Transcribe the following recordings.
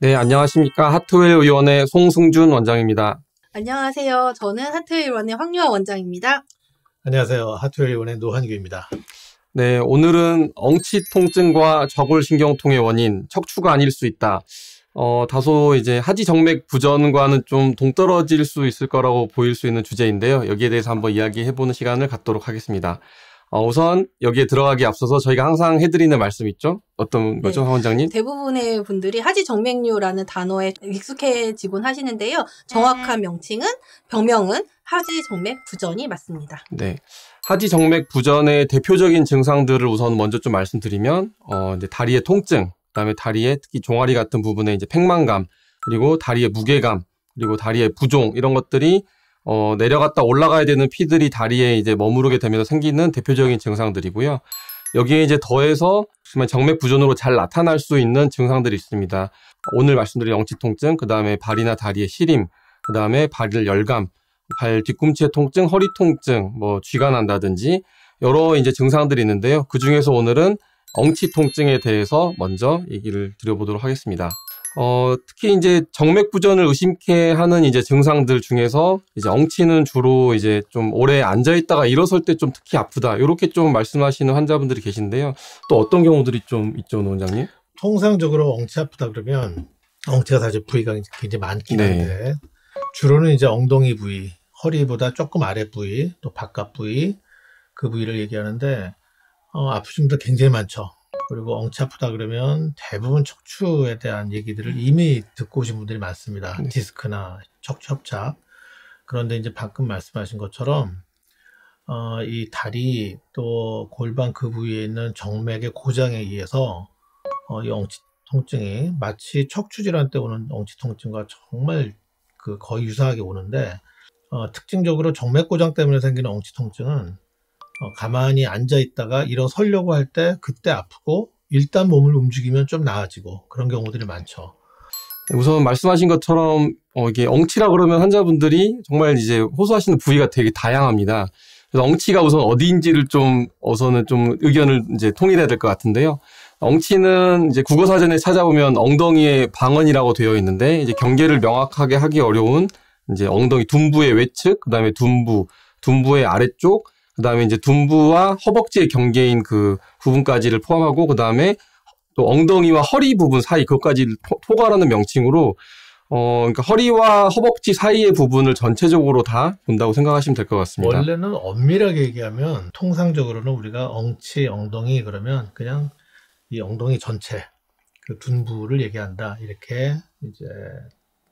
네, 안녕하십니까. 하트웰 의원의 송승준 원장입니다. 안녕하세요. 저는 하트웰 의원의 황유아 원장입니다. 안녕하세요. 하트웰 의원의 노한규입니다. 네, 오늘은 엉치 통증과 좌골신경통의 원인, 척추가 아닐 수 있다. 다소 이제 하지정맥 부전과는 좀 동떨어질 수 있을 거라고 보일 수 있는 주제인데요. 여기에 대해서 한번 이야기해보는 시간을 갖도록 하겠습니다. 우선 여기에 들어가기 앞서서 저희가 항상 해드리는 말씀 있죠? 어떤 거죠, 황 원장님? 대부분의 분들이 하지정맥류라는 단어에 익숙해지곤 하시는데요. 정확한 병명은 하지정맥 부전이 맞습니다. 네. 하지정맥 부전의 대표적인 증상들을 우선 먼저 좀 말씀드리면, 이제 다리의 통증, 그다음에 다리의 특히 종아리 같은 부분에 이제 팽만감, 그리고 다리의 무게감, 그리고 다리의 부종, 이런 것들이 내려갔다 올라가야 되는 피들이 다리에 이제 머무르게 되면서 생기는 대표적인 증상들이고요. 여기에 이제 더해서 정맥 부전으로 잘 나타날 수 있는 증상들이 있습니다. 오늘 말씀드린 엉치 통증, 그 다음에 발이나 다리의 시림, 그 다음에 발을 열감, 발 뒤꿈치의 통증, 허리 통증, 쥐가 난다든지 여러 이제 증상들이 있는데요. 그 중에서 오늘은 엉치 통증에 대해서 먼저 얘기를 드려보도록 하겠습니다. 특히 이제 정맥 부전을 의심케 하는 이제 증상들 중에서 이제 엉치는 주로 이제 좀 오래 앉아 있다가 일어설 때 좀 특히 아프다. 이렇게 좀 말씀하시는 환자분들이 계신데요. 또 어떤 경우들이 좀 있죠, 노 원장님? 통상적으로 엉치 아프다 그러면 엉치가 사실 부위가 굉장히 많긴 네. 한데 주로는 이제 엉덩이 부위, 허리보다 조금 아래 부위, 또 바깥 부위 그 부위를 얘기하는데 아프신 분들 굉장히 많죠. 그리고 엉치 아프다 그러면 대부분 척추에 대한 얘기들을 이미 듣고 오신 분들이 많습니다. 네. 디스크나 척추 협착. 그런데 이제 방금 말씀하신 것처럼 이 다리 또 골반 그 부위에 있는 정맥의 고장에 의해서 이 엉치 통증이 마치 척추 질환 때 오는 엉치 통증과 정말 거의 유사하게 오는데 특징적으로 정맥 고장 때문에 생기는 엉치 통증은 가만히 앉아 있다가 일어서려고 할 때 그때 아프고 일단 몸을 움직이면 좀 나아지고 그런 경우들이 많죠. 우선 말씀하신 것처럼 이게 엉치라 그러면 환자분들이 정말 이제 호소하시는 부위가 되게 다양합니다. 그래서 엉치가 우선 어디인지를 우선은 좀 의견을 이제 통일해야 될 것 같은데요. 엉치는 이제 국어사전에 찾아보면 엉덩이의 방언이라고 되어 있는데 이제 경계를 명확하게 하기 어려운 이제 엉덩이 둔부의 외측, 그다음에 둔부의 아래쪽, 그다음에 이제 둔부와 허벅지의 경계인 그 부분까지를 포함하고 그다음에 또 엉덩이와 허리 부분 사이 그것까지를 포괄하는 명칭으로 그러니까 허리와 허벅지 사이의 부분을 전체적으로 다 본다고 생각하시면 될 것 같습니다. 원래는 엄밀하게 얘기하면 통상적으로는 우리가 엉치, 엉덩이 그러면 그냥 이 엉덩이 전체 그 둔부를 얘기한다 이렇게 이제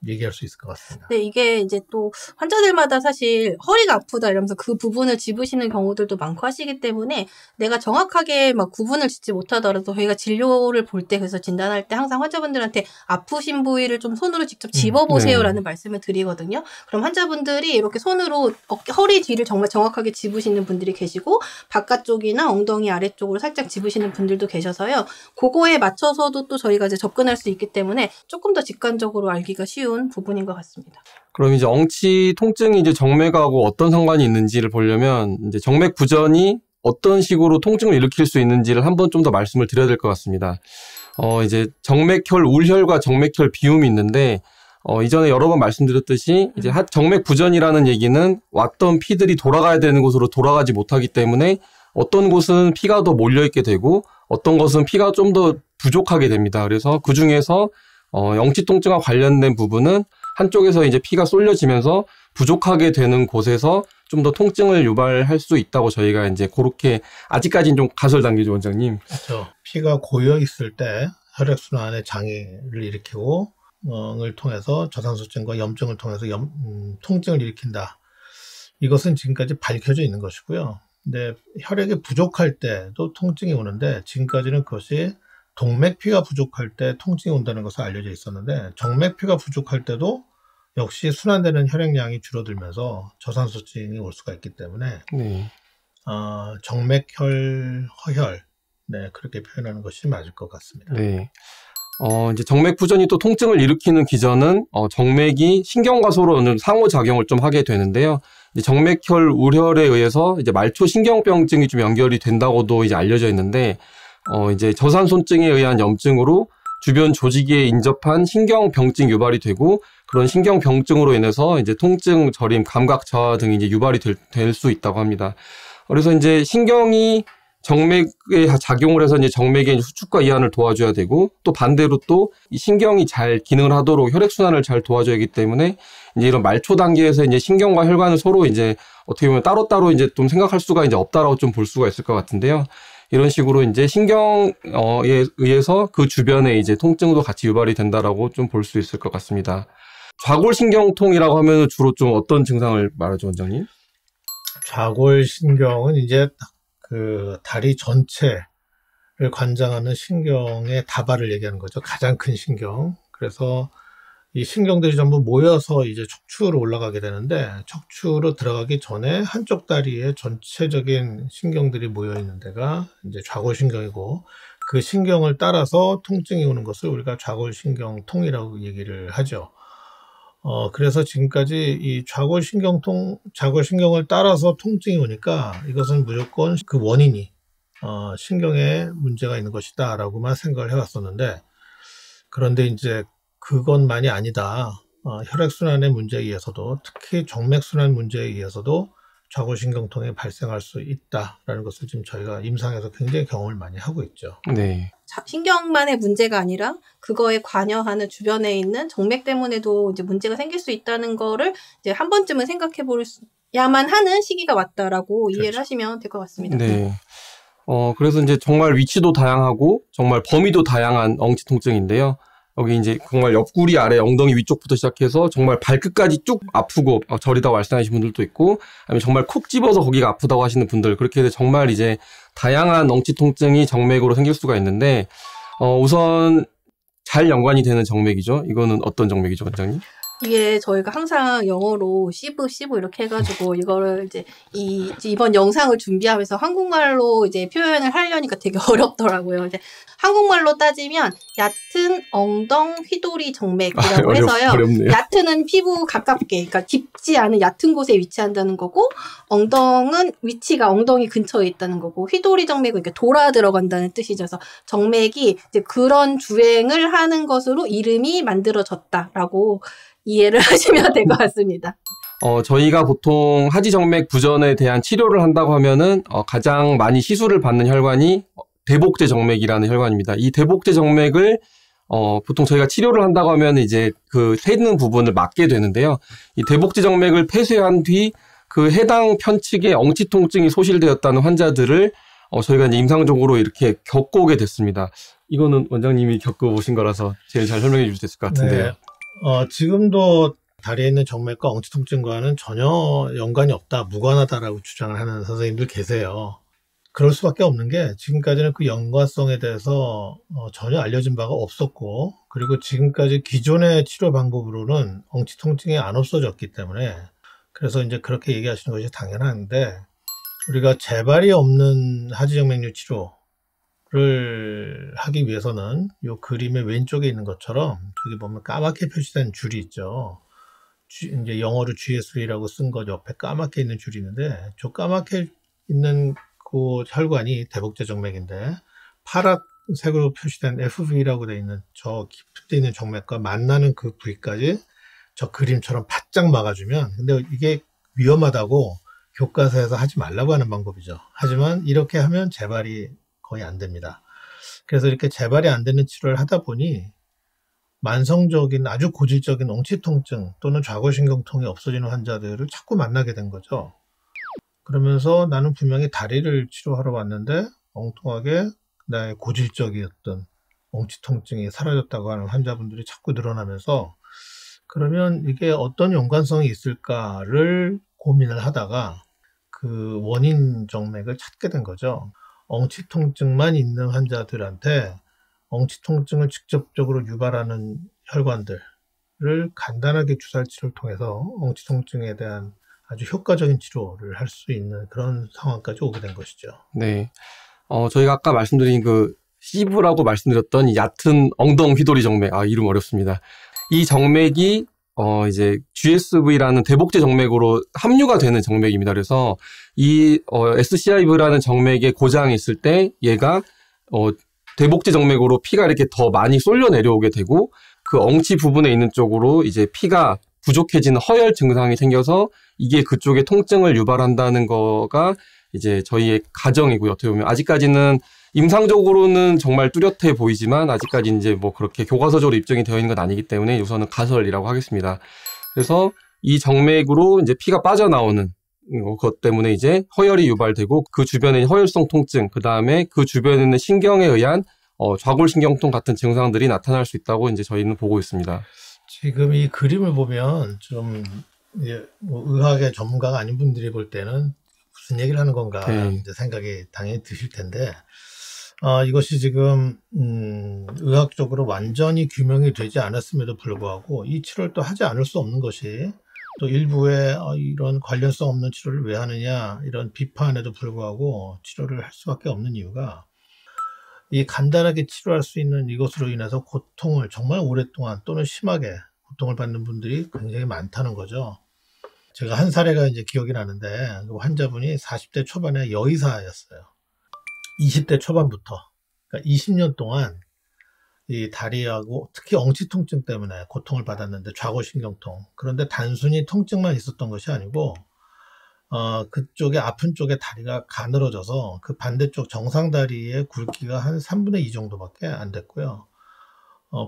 얘기할 수 있을 것 같습니다. 네, 이게 이제 또 환자들마다 사실 허리가 아프다 이러면서 그 부분을 집으시는 경우들도 많고 하시기 때문에 내가 정확하게 막 구분을 짓지 못하더라도 저희가 진료를 볼 때 그래서 진단할 때 항상 환자분들한테 아프신 부위를 좀 손으로 직접 집어보세요라는 말씀을 드리거든요. 그럼 환자분들이 이렇게 손으로 허리 뒤를 정말 정확하게 집으시는 분들이 계시고 바깥쪽이나 엉덩이 아래쪽으로 살짝 집으시는 분들도 계셔서요. 그거에 맞춰서도 또 저희가 이제 접근할 수 있기 때문에 조금 더 직관적으로 알기가 쉬운 부분인 것 같습니다. 그럼 이제 엉치 통증이 이제 정맥하고 어떤 상관이 있는지를 보려면 이제 정맥 부전이 어떤 식으로 통증을 일으킬 수 있는지를 한번 좀 더 말씀을 드려야 될 것 같습니다. 이제 정맥혈 울혈과 정맥혈 비움이 있는데 이전에 여러 번 말씀드렸듯이 이제 정맥 부전이라는 얘기는 왔던 피들이 돌아가야 되는 곳으로 돌아가지 못하기 때문에 어떤 곳은 피가 더 몰려 있게 되고 어떤 곳은 피가 좀 더 부족하게 됩니다. 그래서 그 중에서 엉치 통증과 관련된 부분은 한쪽에서 이제 피가 쏠려지면서 부족하게 되는 곳에서 좀 더 통증을 유발할 수 있다고 저희가 이제 그렇게 아직까지는 좀 가설 단계죠, 원장님. 그렇죠. 피가 고여 있을 때 혈액순환에 장애를 일으키고 을 통해서 저산소증과 염증을 통해서 통증을 일으킨다. 이것은 지금까지 밝혀져 있는 것이고요. 근데 혈액이 부족할 때도 통증이 오는데 지금까지는 그것이 동맥피가 부족할 때 통증이 온다는 것은 알려져 있었는데 정맥피가 부족할 때도 역시 순환되는 혈액량이 줄어들면서 저산소증이 올 수가 있기 때문에 정맥혈, 허혈 그렇게 표현하는 것이 맞을 것 같습니다. 네. 이제 정맥 부전이 또 통증을 일으키는 기전은 정맥이 신경과소로 어느 상호작용을 좀 하게 되는데요. 이제 정맥혈 우혈에 의해서 이제 말초 신경병증이 좀 연결이 된다고도 이제 알려져 있는데 이제 저산소증에 의한 염증으로 주변 조직에 인접한 신경병증 유발이 되고 그런 신경병증으로 인해서 이제 통증, 저림, 감각 저하 등이 이제 유발이 될 수 있다고 합니다. 그래서 이제 신경이 정맥에 작용을 해서 이제 정맥의 수축과 이완을 도와줘야 되고 또 반대로 또 이 신경이 잘 기능을 하도록 혈액순환을 잘 도와줘야 하기 때문에 이제 이런 말초 단계에서 이제 신경과 혈관을 서로 이제 어떻게 보면 따로따로 이제 좀 생각할 수가 이제 없다라고 좀 볼 수가 있을 것 같은데요. 이런 식으로 이제 신경에 의해서 그 주변에 이제 통증도 같이 유발이 된다라고 좀 볼 수 있을 것 같습니다. 좌골신경통이라고 하면 주로 좀 어떤 증상을 말하죠, 원장님? 좌골신경은 이제 그 다리 전체를 관장하는 신경의 다발을 얘기하는 거죠. 가장 큰 신경. 그래서 이 신경들이 전부 모여서 이제 척추로 올라가게 되는데 척추로 들어가기 전에 한쪽 다리에 전체적인 신경들이 모여 있는 데가 이제 좌골신경이고 그 신경을 따라서 통증이 오는 것을 우리가 좌골신경통이라고 얘기를 하죠. 그래서 지금까지 이 좌골신경을 따라서 통증이 오니까 이것은 무조건 그 원인이 신경에 문제가 있는 것이다 라고만 생각을 해왔었는데 그런데 이제 그것만이 아니다. 혈액순환의 문제에 의해서도 특히 정맥순환 문제에 의해서도 좌골신경통이 발생할 수 있다라는 것을 지금 저희가 임상에서 굉장히 경험을 많이 하고 있죠. 네. 신경만의 문제가 아니라 그거에 관여하는 주변에 있는 정맥 때문에도 이제 문제가 생길 수 있다는 거를 이제 한 번쯤은 생각해 볼야만 하는 시기가 왔다라고 그렇죠. 이해를 하시면 될 것 같습니다. 네. 그래서 이제 정말 위치도 다양하고 정말 범위도 다양한 엉치 통증인데요. 여기 이제 정말 옆구리 아래 엉덩이 위쪽부터 시작해서 정말 발끝까지 쭉 아프고 저리다고 말씀하시는 분들도 있고 아니면 정말 콕 집어서 거기가 아프다고 하시는 분들 그렇게 해서 정말 이제 다양한 엉치 통증이 정맥으로 생길 수가 있는데 우선 잘 연관이 되는 정맥이죠. 이거는 어떤 정맥이죠, 원장님? 이게 저희가 항상 영어로 시브 이렇게 해가지고 이거를 이제 이번 영상을 준비하면서 한국말로 이제 표현을 하려니까 되게 어렵더라고요. 이제 한국말로 따지면 얕은 엉덩 휘도리 정맥이라고 해서요. 어렵네요. 얕은은 피부 가깝게, 그러니까 깊지 않은 얕은 곳에 위치한다는 거고, 엉덩은 위치가 엉덩이 근처에 있다는 거고, 휘도리 정맥은 이렇게 돌아 들어간다는 뜻이죠. 그래서 정맥이 이제 그런 주행을 하는 것으로 이름이 만들어졌다라고 이해를 하시면 될 것 같습니다. 저희가 보통 하지정맥 부전에 대한 치료를 한다고 하면은 가장 많이 시술을 받는 혈관이 대복제 정맥이라는 혈관입니다. 이 대복제 정맥을 보통 저희가 치료를 한다고 하면 이제 그 새는 부분을 막게 되는데요. 이 대복제 정맥을 폐쇄한 뒤 그 해당 편측에 엉치 통증이 소실되었다는 환자들을 저희가 이제 임상적으로 이렇게 겪어오게 됐습니다. 이거는 원장님이 겪어보신 거라서 제일 잘 설명해 주실 수 있을 것 같은데요. 네. 지금도 다리에 있는 정맥과 엉치 통증과는 전혀 연관이 없다, 무관하다라고 주장을 하는 선생님들 계세요. 그럴 수밖에 없는 게 지금까지는 그 연관성에 대해서 전혀 알려진 바가 없었고 그리고 지금까지 기존의 치료 방법으로는 엉치 통증이 안 없어졌기 때문에 그래서 이제 그렇게 얘기하시는 것이 당연한데 우리가 재발이 없는 하지정맥류 치료를 하기 위해서는 이 그림의 왼쪽에 있는 것처럼 저기 보면 까맣게 표시된 줄이 있죠. 이제 영어로 GS3라고 쓴 것 옆에 까맣게 있는 줄이 있는데 저 까맣게 있는 그 혈관이 대복제 정맥인데 파란색으로 표시된 FV라고 되어 있는 저 깊은 데 있는 정맥과 만나는 그 부위까지 저 그림처럼 바짝 막아주면 근데 이게 위험하다고 교과서에서 하지 말라고 하는 방법이죠. 하지만 이렇게 하면 재발이 거의 안 됩니다. 그래서 이렇게 재발이 안 되는 치료를 하다 보니 만성적인 아주 고질적인 엉치 통증 또는 좌골신경통이 없어지는 환자들을 자꾸 만나게 된 거죠. 그러면서 나는 분명히 다리를 치료하러 왔는데 엉뚱하게 나의 고질적이었던 엉치 통증이 사라졌다고 하는 환자분들이 자꾸 늘어나면서 그러면 이게 어떤 연관성이 있을까를 고민을 하다가 그 원인 정맥을 찾게 된 거죠. 엉치 통증만 있는 환자들한테 엉치 통증을 직접적으로 유발하는 혈관들을 간단하게 주사치료를 통해서 엉치 통증에 대한 아주 효과적인 치료를 할 수 있는 그런 상황까지 오게 된 것이죠. 네. 저희가 아까 말씀드린 그 시브라고 말씀드렸던 이 얕은 엉덩 휘도리 정맥. 이름 어렵습니다. 이 정맥이 이제 GSV라는 대복제 정맥으로 함유가 되는 정맥입니다. 그래서 이 SCIV라는 정맥에 고장이 있을 때 얘가 대복제 정맥으로 피가 이렇게 더 많이 쏠려 내려오게 되고 그 엉치 부분에 있는 쪽으로 이제 피가 부족해지는 허열 증상이 생겨서 이게 그쪽에 통증을 유발한다는 거가 이제 저희의 가정이고요. 어떻게 보면 아직까지는 임상적으로는 정말 뚜렷해 보이지만 아직까지 이제 뭐 그렇게 교과서적으로 입증이 되어 있는 건 아니기 때문에 우선은 가설이라고 하겠습니다. 그래서 이 정맥으로 이제 피가 빠져나오는 것 때문에 이제 허열이 유발되고 그 주변에 허열성 통증, 그 다음에 그 주변에 있는 신경에 의한 좌골신경통 같은 증상들이 나타날 수 있다고 이제 저희는 보고 있습니다. 지금 이 그림을 보면 좀 뭐 의학의 전문가가 아닌 분들이 볼 때는 무슨 얘기를 하는 건가 이제 생각이 당연히 드실 텐데 이것이 지금 의학적으로 완전히 규명이 되지 않았음에도 불구하고 이 치료를 또 하지 않을 수 없는 것이 또 일부의 이런 관련성 없는 치료를 왜 하느냐 이런 비판에도 불구하고 치료를 할 수밖에 없는 이유가 이 간단하게 치료할 수 있는 이것으로 인해서 고통을 정말 오랫동안 또는 심하게 고통을 받는 분들이 굉장히 많다는 거죠. 제가 한 사례가 이제 기억이 나는데 그 환자분이 40대 초반의 여의사였어요. 20대 초반부터 그러니까 20년 동안 이 다리하고 특히 엉치 통증 때문에 고통을 받았는데 좌골신경통. 그런데 단순히 통증만 있었던 것이 아니고 그쪽에 아픈 쪽에 다리가 가늘어져서 그 반대쪽 정상다리의 굵기가 한 3분의 2 정도밖에 안 됐고요.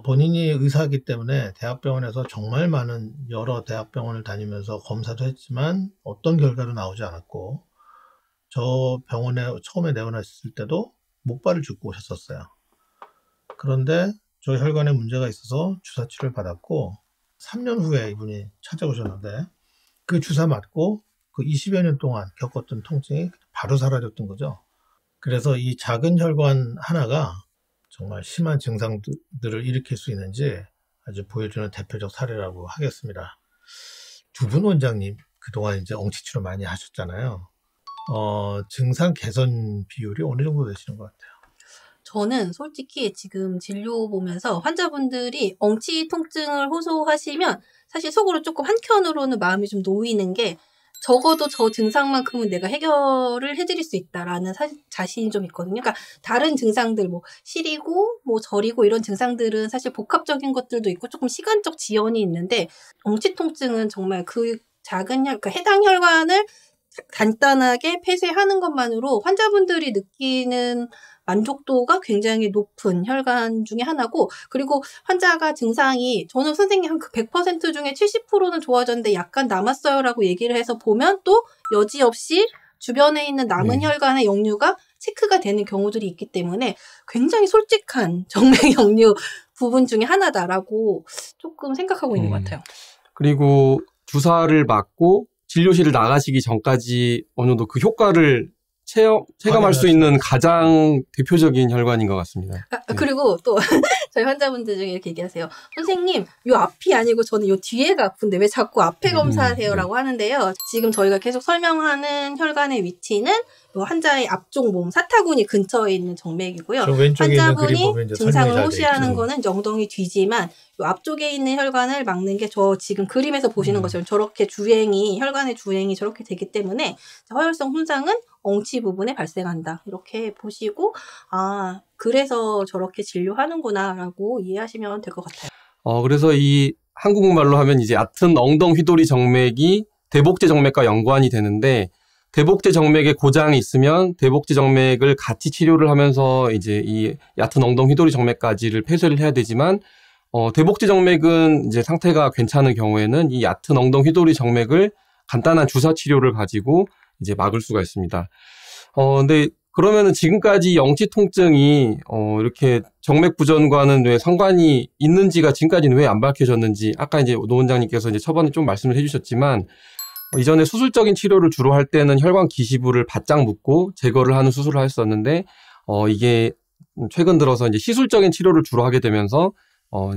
본인이 의사이기 때문에 대학병원에서 정말 많은 여러 대학병원을 다니면서 검사도 했지만 어떤 결과도 나오지 않았고 저 병원에 처음에 내원했을 때도 목발을 줍고 오셨었어요. 그런데 저 혈관에 문제가 있어서 주사 치료를 받았고 3년 후에 이분이 찾아오셨는데 그 주사 맞고 그 20여 년 동안 겪었던 통증이 바로 사라졌던 거죠. 그래서 이 작은 혈관 하나가 정말 심한 증상들을 일으킬 수 있는지 아주 보여주는 대표적 사례라고 하겠습니다. 두 분 원장님 그동안 이제 엉치 치료 많이 하셨잖아요. 증상 개선 비율이 어느 정도 되시는 것 같아요? 저는 솔직히 지금 진료 보면서 환자분들이 엉치 통증을 호소하시면 사실 속으로 조금 한켠으로는 마음이 좀 놓이는 게 적어도 저 증상만큼은 내가 해결을 해드릴 수 있다라는 자신이 좀 있거든요. 그러니까 다른 증상들 뭐 시리고 뭐 저리고 이런 증상들은 사실 복합적인 것들도 있고 조금 시간적 지연이 있는데 엉치 통증은 정말 그 작은 그러니까 해당 혈관을 간단하게 폐쇄하는 것만으로 환자분들이 느끼는 만족도가 굉장히 높은 혈관 중에 하나고 그리고 환자가 증상이 저는 선생님 한 100% 중에 70%는 좋아졌는데 약간 남았어요라고 얘기를 해서 보면 또 여지없이 주변에 있는 남은 혈관의 역류가 체크가 되는 경우들이 있기 때문에 굉장히 솔직한 정맥 역류 부분 중에 하나다라고 조금 생각하고 있는 것 같아요. 그리고 주사를 맞고 진료실을 나가시기 전까지 어느 정도 그 효과를 체감할 수 있는 가장 대표적인 혈관인 것 같습니다. 그리고 또 저희 환자분들 중에 이렇게 얘기하세요. 선생님, 요 앞이 아니고 저는 요 뒤에가 아픈데 왜 자꾸 앞에 검사하세요라고 하는데요. 지금 저희가 계속 설명하는 혈관의 위치는 요 환자의 앞쪽 몸 사타구니 근처에 있는 정맥이고요. 환자분이 증상을 호시하는 거는 엉덩이 뒤지만 요 앞쪽에 있는 혈관을 막는 게 저 지금 그림에서 보시는 것처럼 저렇게 혈관의 주행이 저렇게 되기 때문에 허열성 손상은 엉치 부분에 발생한다. 이렇게 보시고 그래서 저렇게 진료하는구나라고 이해하시면 될 것 같아요. 그래서 이 한국말로 하면 이제 얕은 엉덩 휘도리 정맥이 대복제 정맥과 연관이 되는데 대복제 정맥에 고장이 있으면 대복제 정맥을 같이 치료를 하면서 이제 이 얕은 엉덩 휘도리 정맥까지를 폐쇄를 해야 되지만 대복제 정맥은 이제 상태가 괜찮은 경우에는 이 얕은 엉덩 휘도리 정맥을 간단한 주사 치료를 가지고 이제 막을 수가 있습니다. 근데 그러면은 지금까지 엉치 통증이 이렇게 정맥 부전과는 왜 상관이 있는지가 지금까지는 왜 안 밝혀졌는지 아까 이제 노 원장님께서 이제 초반에 좀 말씀을 해주셨지만 이전에 수술적인 치료를 주로 할 때는 혈관 기시부를 바짝 묶고 제거를 하는 수술을 했었는데 이게 최근 들어서 이제 시술적인 치료를 주로 하게 되면서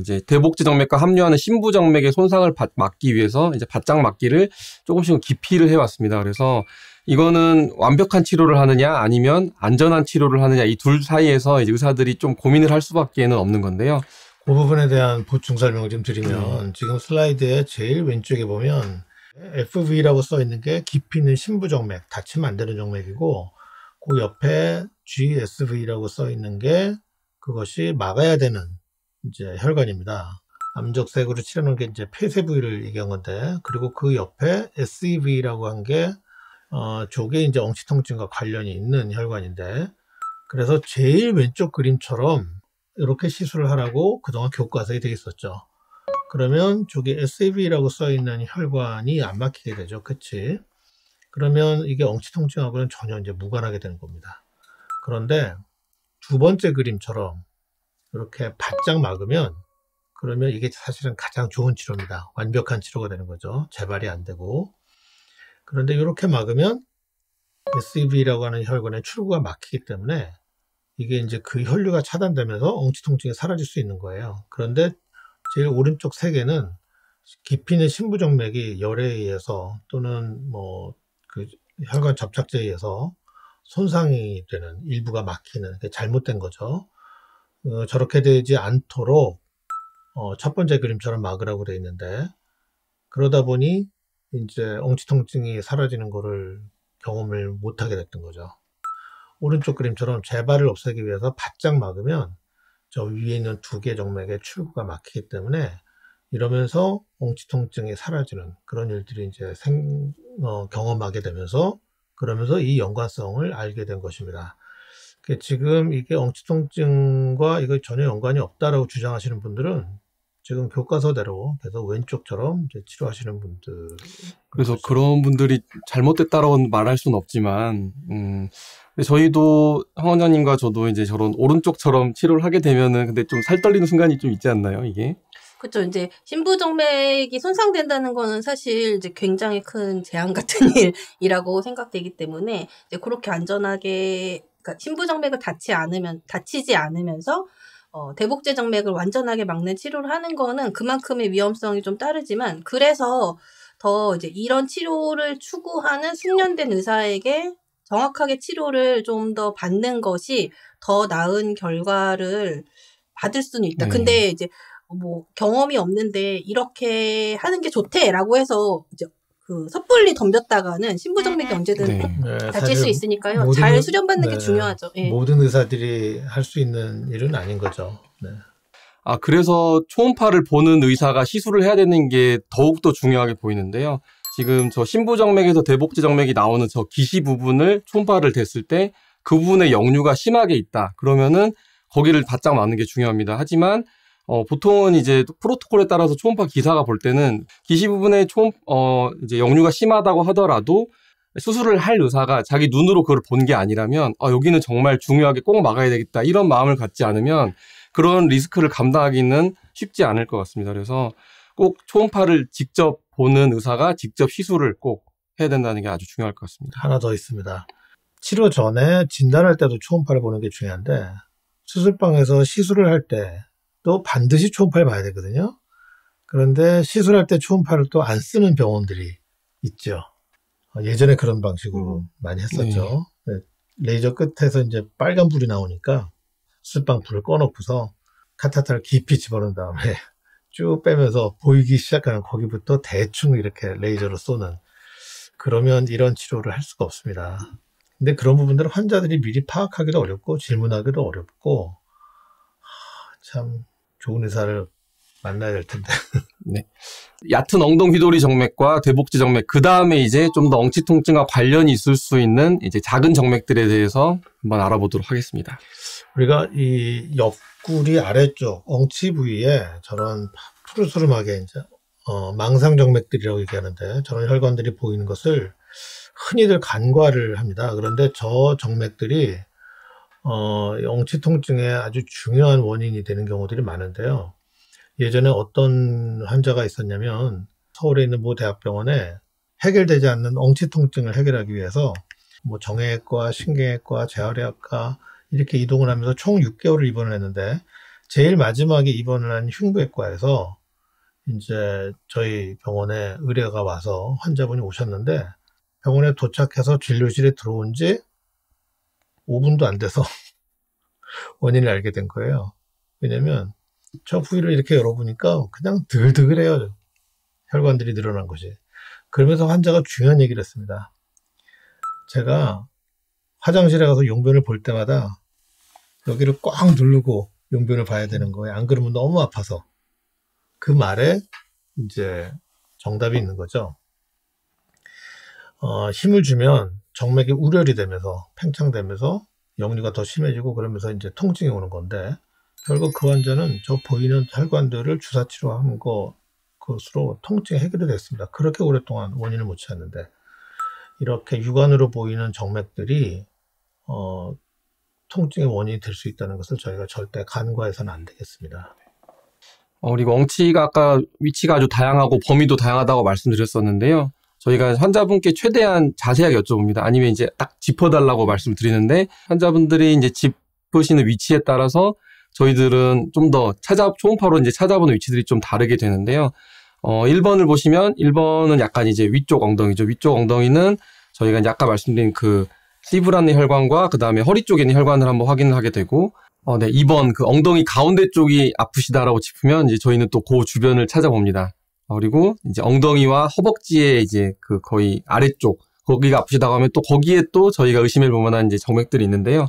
이제 대복제 정맥과 합류하는 심부 정맥의 손상을 막기 위해서 이제 바짝 막기를 조금씩 깊이를 해왔습니다. 그래서 이거는 완벽한 치료를 하느냐 아니면 안전한 치료를 하느냐 이 둘 사이에서 이제 의사들이 좀 고민을 할 수밖에는 없는 건데요. 그 부분에 대한 보충 설명을 좀 드리면 지금 슬라이드의 제일 왼쪽에 보면 FV라고 써 있는 게 깊이 있는 심부 정맥, 다치면 안 되는 정맥이고 그 옆에 GSV라고 써 있는 게 그것이 막아야 되는 이제 혈관입니다. 암적색으로 칠해놓은 게 이제 폐쇄 부위를 얘기한 건데, 그리고 그 옆에 SEV라고 한 게, 저게 이제 엉치통증과 관련이 있는 혈관인데, 그래서 제일 왼쪽 그림처럼 이렇게 시술을 하라고 그동안 교과서에 되어 있었죠. 그러면 저기 SAV라고 써있는 혈관이 안 막히게 되죠. 그치? 그러면 이게 엉치통증하고는 전혀 이제 무관하게 되는 겁니다. 그런데 두 번째 그림처럼 이렇게 바짝 막으면, 그러면 이게 사실은 가장 좋은 치료입니다. 완벽한 치료가 되는 거죠. 재발이 안 되고. 그런데 이렇게 막으면 SAV라고 하는 혈관의 출구가 막히기 때문에 이게 이제 그 혈류가 차단되면서 엉치통증이 사라질 수 있는 거예요. 그런데 제일 오른쪽 세 개는 깊이 있는 심부정맥이 열에 의해서 또는 뭐 그 혈관 접착제에 의해서 손상이 되는, 일부가 막히는, 잘못된 거죠. 저렇게 되지 않도록 첫 번째 그림처럼 막으라고 되어 있는데, 그러다 보니 이제 엉치통증이 사라지는 거를 경험을 못하게 됐던 거죠. 오른쪽 그림처럼 재발을 없애기 위해서 바짝 막으면 저 위에 있는 두 개 정맥의 출구가 막히기 때문에 이러면서 엉치통증이 사라지는 그런 일들이 이제 경험하게 되면서, 그러면서 이 연관성을 알게 된 것입니다. 지금 이게 엉치통증과 이거 전혀 연관이 없다라고 주장하시는 분들은 지금 교과서대로 계속 왼쪽처럼 이제 치료하시는 분들. 그래서 그런 분들이 잘못됐다라고 말할 수는 없지만, 근데 저희도 황 원장님과 저도 이제 저런 오른쪽처럼 치료를 하게 되면은 근데 좀 살 떨리는 순간이 좀 있지 않나요, 이게? 그렇죠. 이제 심부정맥이 손상된다는 거는 사실 이제 굉장히 큰 재앙 같은 일이라고 생각되기 때문에 이제 그렇게 안전하게, 그러니까 심부정맥을 다치지 않으면서 대복제 정맥을 완전하게 막는 치료를 하는 거는 그만큼의 위험성이 좀 따르지만, 그래서 더 이제 이런 치료를 추구하는 숙련된 의사에게 정확하게 치료를 좀 더 받는 것이 더 나은 결과를 받을 수는 있다. 근데 이제 뭐 경험이 없는데 이렇게 하는 게 좋대라고 해서 이제 그 섣불리 덤볐다가는 심부정맥이 언제든 다칠 수 있으니까요. 잘 수련받는 게 중요하죠. 예. 모든 의사들이 할 수 있는 일은 아닌 거죠. 네. 그래서 초음파를 보는 의사가 시술을 해야 되는 게 더욱더 중요하게 보이는데요. 지금 저 심부정맥에서 대복제 정맥이 나오는 저 기시 부분을 초음파를 댔을 때 그 부분에 역류가 심하게 있다. 그러면은 거기를 바짝 막는 게 중요합니다. 하지만 보통은 이제 프로토콜에 따라서 초음파 기사가 볼 때는 기시 부분에 이제 역류가 심하다고 하더라도 수술을 할 의사가 자기 눈으로 그걸 본 게 아니라면 여기는 정말 중요하게 꼭 막아야 되겠다 이런 마음을 갖지 않으면 그런 리스크를 감당하기는 쉽지 않을 것 같습니다. 그래서 꼭 초음파를 직접 보는 의사가 직접 시술을 꼭 해야 된다는 게 아주 중요할 것 같습니다. 하나 더 있습니다. 치료 전에 진단할 때도 초음파를 보는 게 중요한데, 수술방에서 시술을 할 때도 반드시 초음파를 봐야 되거든요. 그런데 시술할 때 초음파를 또 안 쓰는 병원들이 있죠. 예전에 그런 방식으로 많이 했었죠. 네. 레이저 끝에서 이제 빨간 불이 나오니까 수술방 불을 꺼놓고서 카테터를 깊이 집어넣은 다음에 쭉 빼면서 보이기 시작하는 거기부터 대충 이렇게 레이저로 쏘는, 그러면 이런 치료를 할 수가 없습니다. 근데 그런 부분들은 환자들이 미리 파악하기도 어렵고 질문하기도 어렵고, 참 좋은 의사를 만나야 될 텐데. 네. 얕은 엉덩 휘도리 정맥과 대복제 정맥, 그 다음에 이제 좀 더 엉치통증과 관련이 있을 수 있는 이제 작은 정맥들에 대해서 한번 알아보도록 하겠습니다. 우리가 이 옆구리 아래쪽 엉치 부위에 저런 푸르스름하게 이제 망상 정맥들이라고 얘기하는데, 저런 혈관들이 보이는 것을 흔히들 간과를 합니다. 그런데 저 정맥들이 엉치 통증의 아주 중요한 원인이 되는 경우들이 많은데요. 예전에 어떤 환자가 있었냐면, 서울에 있는 모 대학병원에 해결되지 않는 엉치 통증을 해결하기 위해서 뭐 정형외과, 신경외과, 재활의학과 이렇게 이동을 하면서 총 6개월을 입원을 했는데, 제일 마지막에 입원을 한 흉부외과에서 이제 저희 병원에 의뢰가 와서 환자분이 오셨는데, 병원에 도착해서 진료실에 들어온 지 5분도 안 돼서 원인을 알게 된 거예요. 왜냐면 저 부위를 이렇게 열어보니까 그냥 드글드글해요. 혈관들이 늘어난 것이. 그러면서 환자가 중요한 얘기를 했습니다. 제가 화장실에 가서 용변을 볼 때마다 여기를 꽉 누르고 용변을 봐야 되는 거예요. 안 그러면 너무 아파서. 그 말에 이제 정답이 있는 거죠. 힘을 주면 정맥이 우렬이 되면서 팽창되면서 역류가 더 심해지고 그러면서 이제 통증이 오는 건데 결국 그 환자는 저 보이는 혈관들을 주사 치료한 것으로 통증이 해결이 됐습니다. 그렇게 오랫동안 원인을 못 찾는데 이렇게 육안으로 보이는 정맥들이 통증의 원인이 될 수 있다는 것을 저희가 절대 간과해서는 안 되겠습니다. 그리고 엉치가 아까 위치가 아주 다양하고 범위도 다양하다고 말씀드렸었는데요. 저희가 환자분께 최대한 자세하게 여쭤봅니다. 아니면 이제 딱 짚어달라고 말씀드리는데 환자분들이 이제 짚으시는 위치에 따라서 저희들은 좀 더 초음파로 이제 찾아보는 위치들이 좀 다르게 되는데요. 1번을 보시면 1번은 약간 이제 위쪽 엉덩이죠. 위쪽 엉덩이는 저희가 이제 아까 말씀드린 그 슬리브 안의 혈관과 그 다음에 허리 쪽에 있는 혈관을 한번 확인을 하게 되고 2번 그 엉덩이 가운데 쪽이 아프시다라고 짚으면 이제 저희는 또 그 주변을 찾아봅니다. 그리고 이제 엉덩이와 허벅지의 이제 그 거의 아래쪽 거기가 아프시다고 하면 또 거기에 또 저희가 의심해 볼 만한 이제 정맥들이 있는데요.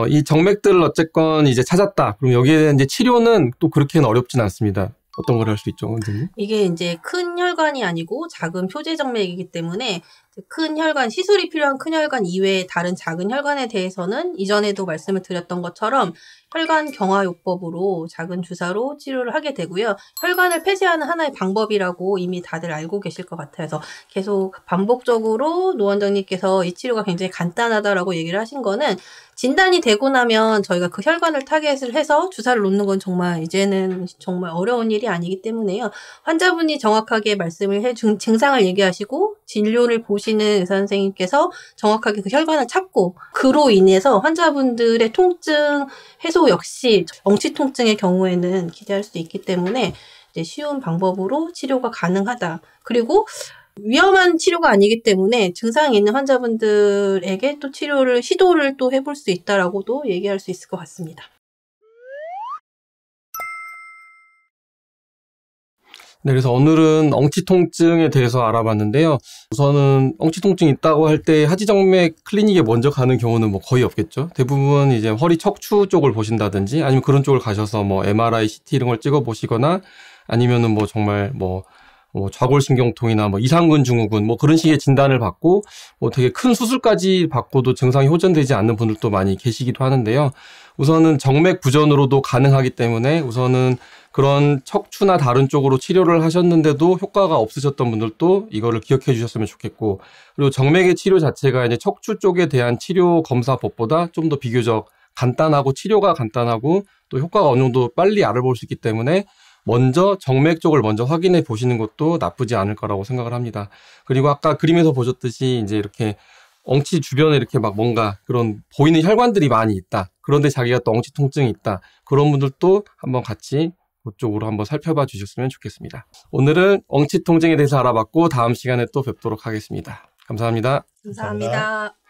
이 정맥들을 어쨌건 이제 찾았다. 그럼 여기에 대한 이제 치료는 또 그렇게는 어렵진 않습니다. 어떤 걸 할 수 있죠, 원장님? 이게 이제 큰 혈관이 아니고 작은 표제정맥이기 때문에 큰 혈관, 시술이 필요한 큰 혈관 이외에 다른 작은 혈관에 대해서는 이전에도 말씀을 드렸던 것처럼 혈관 경화요법으로 작은 주사로 치료를 하게 되고요. 혈관을 폐쇄하는 하나의 방법이라고 이미 다들 알고 계실 것 같아요. 그래서 계속 반복적으로 노 원장님께서 이 치료가 굉장히 간단하다라고 얘기를 하신 거는 진단이 되고 나면 저희가 그 혈관을 타겟을 해서 주사를 놓는 건 정말 이제는 정말 어려운 일이 아니기 때문에요. 환자분이 정확하게 말씀을 증상을 얘기하시고 진료를 보시는 의사 선생님께서 정확하게 그 혈관을 찾고 그로 인해서 환자분들의 통증 해소 역시 엉치 통증의 경우에는 기대할 수 있기 때문에 이제 쉬운 방법으로 치료가 가능하다. 그리고 위험한 치료가 아니기 때문에 증상이 있는 환자분들에게 또 시도를 또 해볼 수 있다라고도 얘기할 수 있을 것 같습니다. 네, 그래서 오늘은 엉치 통증에 대해서 알아봤는데요. 우선은 엉치 통증이 있다고 할 때 하지정맥 클리닉에 먼저 가는 경우는 뭐 거의 없겠죠. 대부분 이제 허리 척추 쪽을 보신다든지 아니면 그런 쪽을 가셔서 뭐 MRI, CT 이런 걸 찍어 보시거나 아니면은 뭐 정말 뭐 좌골신경통이나 뭐 이상근 증후군 뭐 그런 식의 진단을 받고 뭐 되게 큰 수술까지 받고도 증상이 호전되지 않는 분들도 많이 계시기도 하는데요. 우선은 정맥 부전으로도 가능하기 때문에 우선은 그런 척추나 다른 쪽으로 치료를 하셨는데도 효과가 없으셨던 분들도 이거를 기억해 주셨으면 좋겠고 그리고 정맥의 치료 자체가 이제 척추 쪽에 대한 치료 검사법보다 좀 더 비교적 간단하고 치료가 간단하고 또 효과가 어느 정도 빨리 알아볼 수 있기 때문에 먼저 정맥 쪽을 먼저 확인해 보시는 것도 나쁘지 않을 거라고 생각을 합니다. 그리고 아까 그림에서 보셨듯이 이제 이렇게 엉치 주변에 이렇게 막 뭔가 그런 보이는 혈관들이 많이 있다. 그런데 자기가 또 엉치 통증이 있다. 그런 분들도 한번 같이 그쪽으로 한번 살펴봐 주셨으면 좋겠습니다. 오늘은 엉치 통증에 대해서 알아봤고 다음 시간에 또 뵙도록 하겠습니다. 감사합니다. 감사합니다.